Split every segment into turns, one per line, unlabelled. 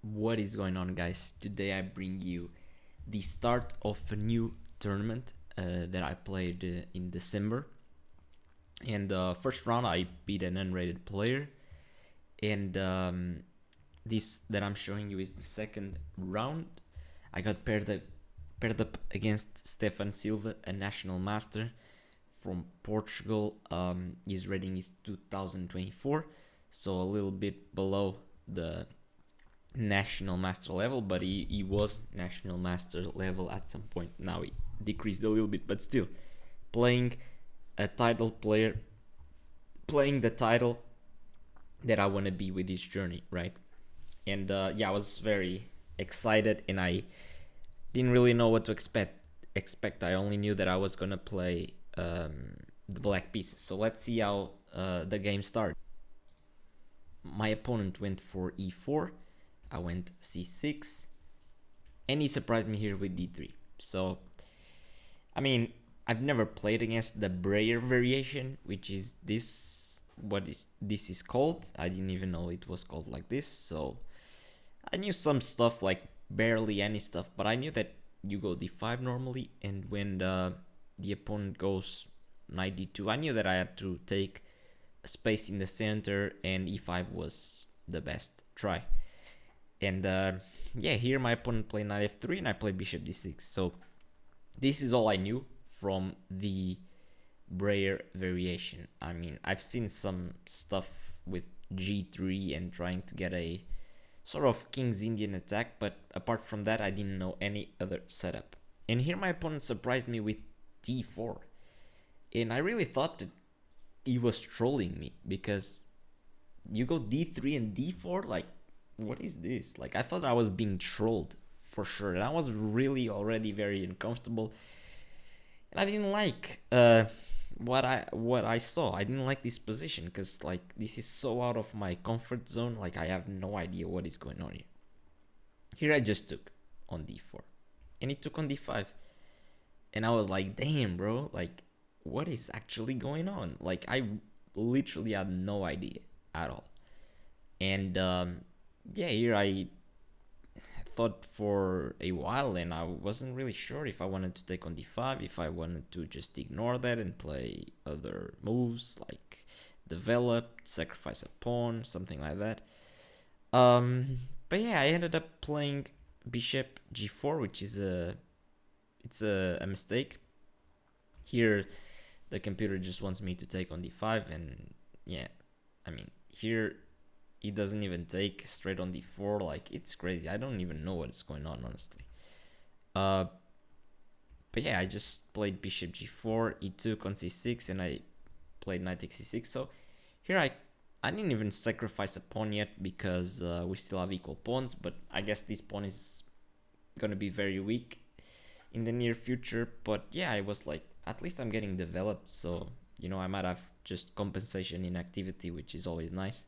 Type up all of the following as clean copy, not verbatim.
What is going on, guys? Today I bring you the start of a new tournament that I played in December. And first round I beat an unrated player, and this that I'm showing you is the second round. I got paired up against Stefan Silva, a national master from Portugal. His rating is 2024, so a little bit below the national master level, but he was national master level at some point. Now he decreased a little bit, but still playing a title player, playing the title that I want to be with this journey, right? And yeah, I was very excited, and I didn't really know what to expect. I only knew that I was gonna play the black pieces. So let's see how the game started. My opponent went for e4. I went c6, and he surprised me here with d3. So, I mean, I've never played against the Breyer variation, which is this. What is this is called? I didn't even know it was called like this. So, I knew some stuff, like barely any stuff, but I knew that you go d5 normally, and when the opponent goes knight d2, I knew that I had to take a space in the center, and e5 was the best try. And yeah, here my opponent played knight f3 and I played bishop d6. So this is all I knew from the Breyer variation. I mean, I've seen some stuff with g3 and trying to get a sort of King's Indian attack, but apart from that, I didn't know any other setup. And here my opponent surprised me with d4. And I really thought that he was trolling me, because you go d3 and d4, like, what is this? Like, I thought I was being trolled for sure, and I was really already very uncomfortable, and I didn't like what I saw. I didn't like this position, because like this is so out of my comfort zone. Like, I have no idea what is going on here. Here I just took on d4, and he took on d5, and I was like, damn, bro, like, what is actually going on? Like, I literally had no idea at all. And yeah, here I thought for a while, and I wasn't really sure if I wanted to take on d5, if I wanted to just ignore that and play other moves like develop, sacrifice a pawn, something like that. But yeah, I ended up playing bishop g4, which is a mistake. Here, the computer just wants me to take on d5, and yeah, I mean, here he doesn't even take straight on d4. Like, it's crazy. I don't even know what's going on, honestly. Uh, but yeah, I just played bishop g4. He took on c6, and I played knight takes c6. So here I didn't even sacrifice a pawn yet, because we still have equal pawns. But I guess this pawn is gonna be very weak in the near future. But yeah, I was like, at least I'm getting developed. So, I might have just compensation in activity, which is always nice.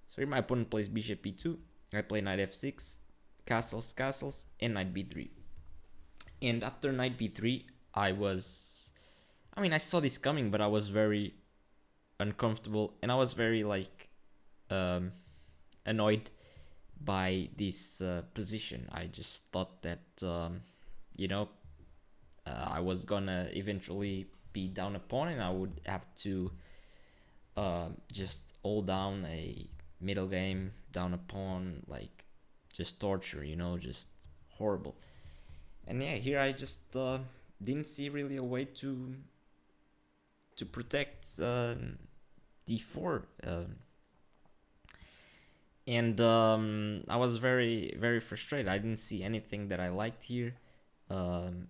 So here my opponent plays bishop e2, I play knight f6, castles, and knight b3. And after knight b3, I saw this coming, but I was very uncomfortable, and I was very, like, annoyed by this position. I just thought that, I was gonna eventually be down a pawn, and I would have to just hold down a middle game, down a pawn, like, just torture, just horrible. And yeah, here I just didn't see really a way to protect d4, and I was very, very frustrated. I didn't see anything that I liked here, um,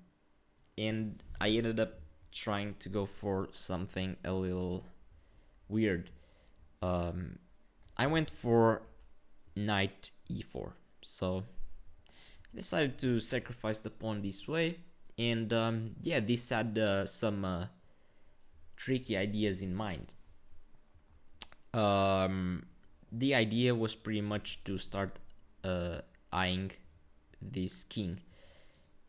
and I ended up trying to go for something a little weird. um, I went for knight e4. So I decided to sacrifice the pawn this way. And yeah, this had some tricky ideas in mind. The idea was pretty much to start eyeing this king.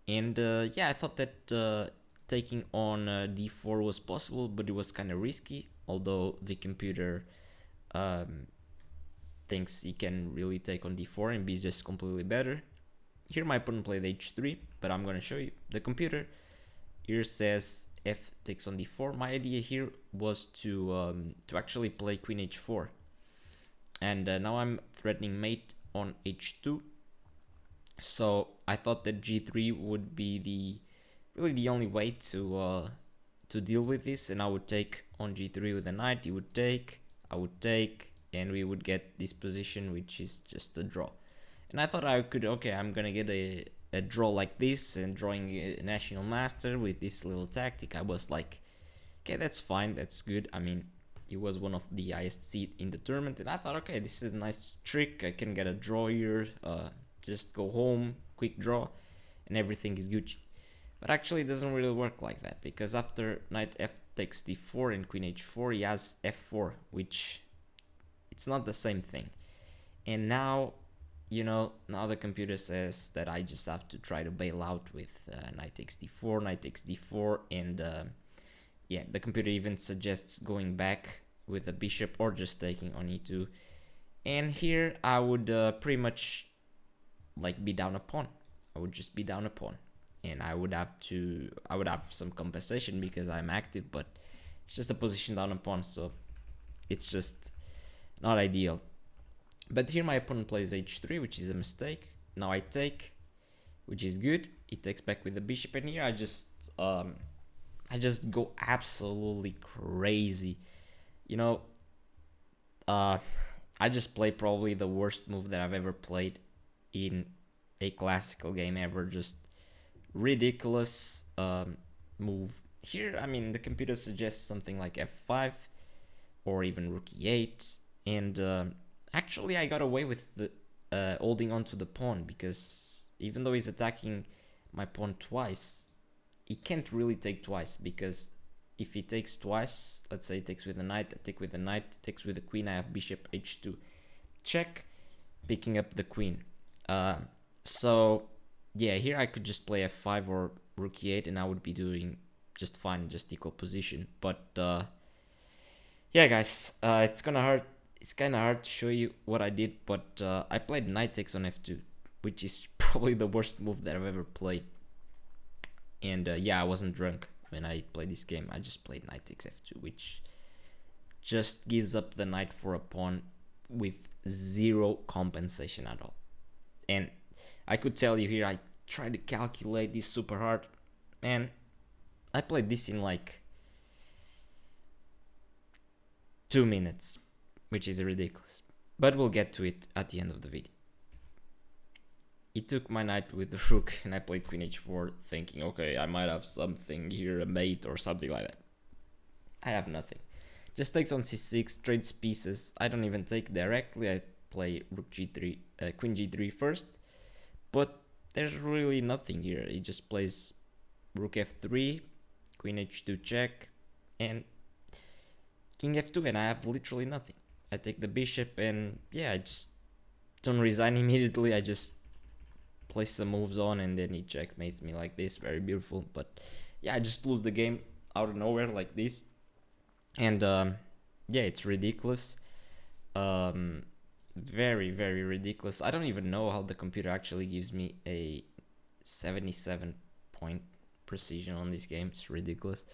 And yeah, I thought that taking on d4 was possible, but it was kind of risky. Although the computer um, thinks he can really take on d4 and be just completely better. Here my opponent played h3, but I'm gonna show you. The computer here says f takes on d4. My idea here was to actually play queen h4, and now I'm threatening mate on h2. So I thought that g3 would be really the only way to deal with this, and I would take on g3 with a knight. He would take, I would take, and we would get this position, which is just a draw. And I thought I could, okay, I'm gonna get a draw like this, and drawing a national master with this little tactic. I was like, okay, that's fine, that's good. I mean, he was one of the highest seed in the tournament, and I thought, okay, this is a nice trick. I can get a draw here, just go home, quick draw, and everything is Gucci. But actually it doesn't really work like that, because after knight f takes d4 and queen h4, he has f4, which it's not the same thing. And now, you know, now the computer says that I just have to try to bail out with knight takes d4, knight takes d4, and yeah, the computer even suggests going back with a bishop or just taking on e2. And here I would pretty much like be down a pawn. I would just be down a pawn, and I would have some compensation because I'm active, but it's just a position down a pawn, so it's just not ideal. But here my opponent plays h3, which is a mistake. Now I take, which is good. He takes back with the bishop, and here I just go absolutely crazy. You know, I just play probably the worst move that I've ever played in a classical game ever. Just ridiculous move. Here, I mean, the computer suggests something like f5 or even rook e8, and actually I got away with the holding on to the pawn, because even though he's attacking my pawn twice, he can't really take twice, because if he takes twice, let's say he takes with a knight, I take with a knight, takes with a queen, I have bishop h2, check, picking up the queen. So yeah, here I could just play f5 or rook e8 and I would be doing just fine, just equal position. But yeah, guys, it's kind of hard to show you what I did, but I played knight takes on f2, which is probably the worst move that I've ever played. And yeah, I wasn't drunk when I played this game. I just played knight takes f2, which just gives up the knight for a pawn with zero compensation at all. And I could tell you here, I tried to calculate this super hard, and I played this in like 2 minutes, which is ridiculous. But we'll get to it at the end of the video. He took my knight with the rook, and I played queen h4, thinking, okay, I might have something here, a mate or something like that. I have nothing. Just takes on c6, trades pieces. I don't even take directly. I play rook g3, queen g3 first, but there's really nothing here. He just plays rook f3, queen h2 check, and king f2, and I have literally nothing. I take the bishop, and yeah, I just don't resign immediately. I just place some moves on, and then he checkmates me like this. Very beautiful. But yeah, I just lose the game out of nowhere like this, and yeah, it's ridiculous. Very, very ridiculous. I don't even know how the computer actually gives me a 77 point precision on this game. It's ridiculous.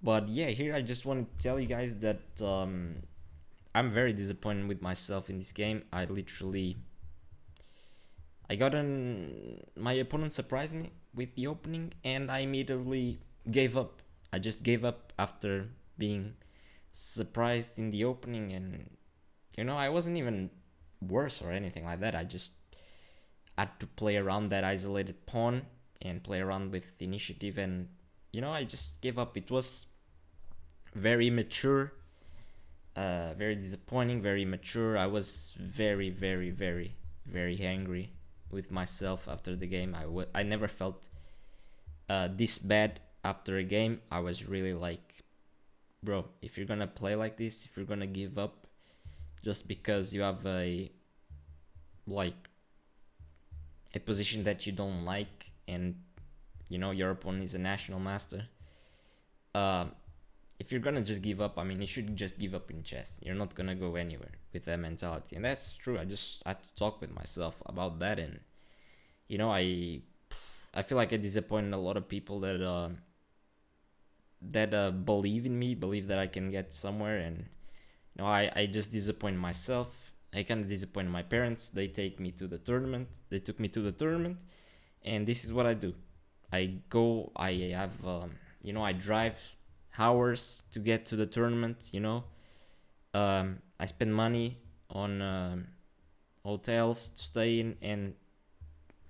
But yeah, here I just want to tell you guys that I'm very disappointed with myself in this game. My opponent surprised me with the opening, and I immediately gave up. I just gave up after being surprised in the opening, and you know, I wasn't even worse or anything like that. I just had to play around that isolated pawn and play around with initiative, and you know, I just gave up. It was very immature, very disappointing, very immature. I was very, very, very, very angry with myself after the game. I never felt this bad after a game. I was really like, bro, if you're gonna play like this, if you're gonna give up just because you have a position that you don't like, and you know your opponent is a national master, if you're gonna just give up, I mean, you should just give up in chess. You're not gonna go anywhere with that mentality, and that's true. I just had to talk with myself about that, and you know, I feel like I disappointed a lot of people that believe in me, believe that I can get somewhere, and you know, I just disappoint myself. I kind of disappoint my parents. They take me to the tournament. They took me to the tournament, and this is what I do. I go. I have you know, I drive hours to get to the tournament. You know, I spend money on hotels to stay in, and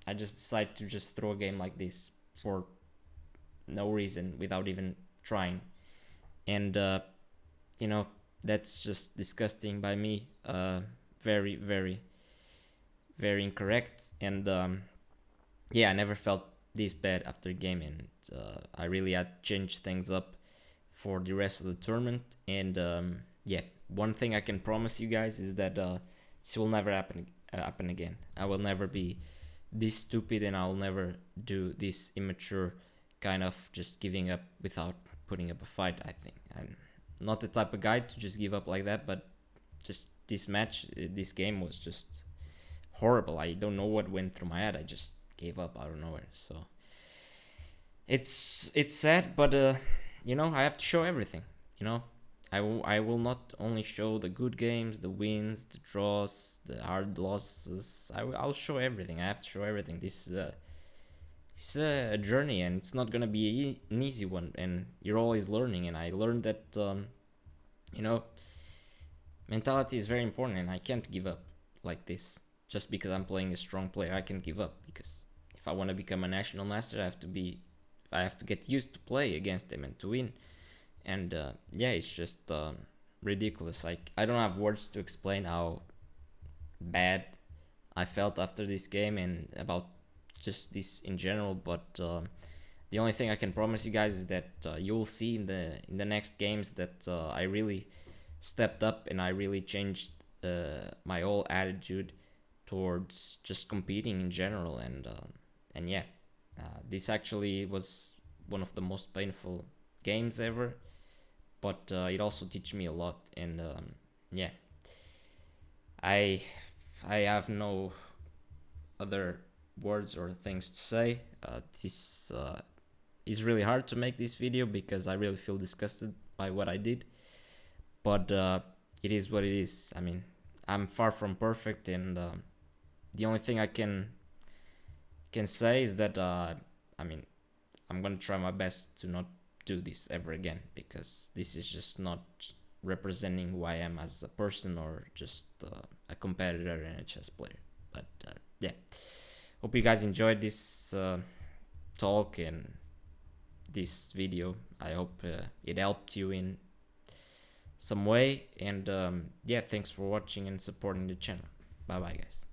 I just decide to just throw a game like this for no reason, without even trying. And you know, that's just disgusting by me. Very, very, very incorrect. And yeah, I never felt this bad after a game, and I really had to change things up for the rest of the tournament. And yeah, one thing I can promise you guys is that this will never happen again. I will never be this stupid, and I'll never do this immature kind of just giving up without putting up a fight. I think I'm not the type of guy to just give up like that, but just this game was just horrible. I don't know what went through my head. I just gave up out of nowhere. So it's sad, but you know, I have to show everything. You know, I will not only show the good games, the wins, the draws, the hard losses. I'll show everything. I have to show everything. This is it's a journey, and it's not gonna be an easy one. And you're always learning. And I learned that you know, mentality is very important, and I can't give up like this just because I'm playing a strong player. I can't give up, because if I want to become a national master, I have to get used to play against them and to win. And yeah, it's just ridiculous. I don't have words to explain how bad I felt after this game, and about just this in general. But the only thing I can promise you guys is that you'll see in the next games that I really stepped up, and I really changed my whole attitude towards just competing in general. And yeah, this actually was one of the most painful games ever, but it also teach me a lot. And yeah, I have no other words or things to say. This is really hard to make this video because I really feel disgusted by what I did, but it is what it is. I mean, I'm far from perfect, and the only thing I can say is that I mean, I'm gonna try my best to not do this ever again, because this is just not representing who I am as a person, or just a competitor and a chess player. But yeah, hope you guys enjoyed this talk and this video. I hope it helped you in some way. And yeah, thanks for watching and supporting the channel. Bye bye, guys.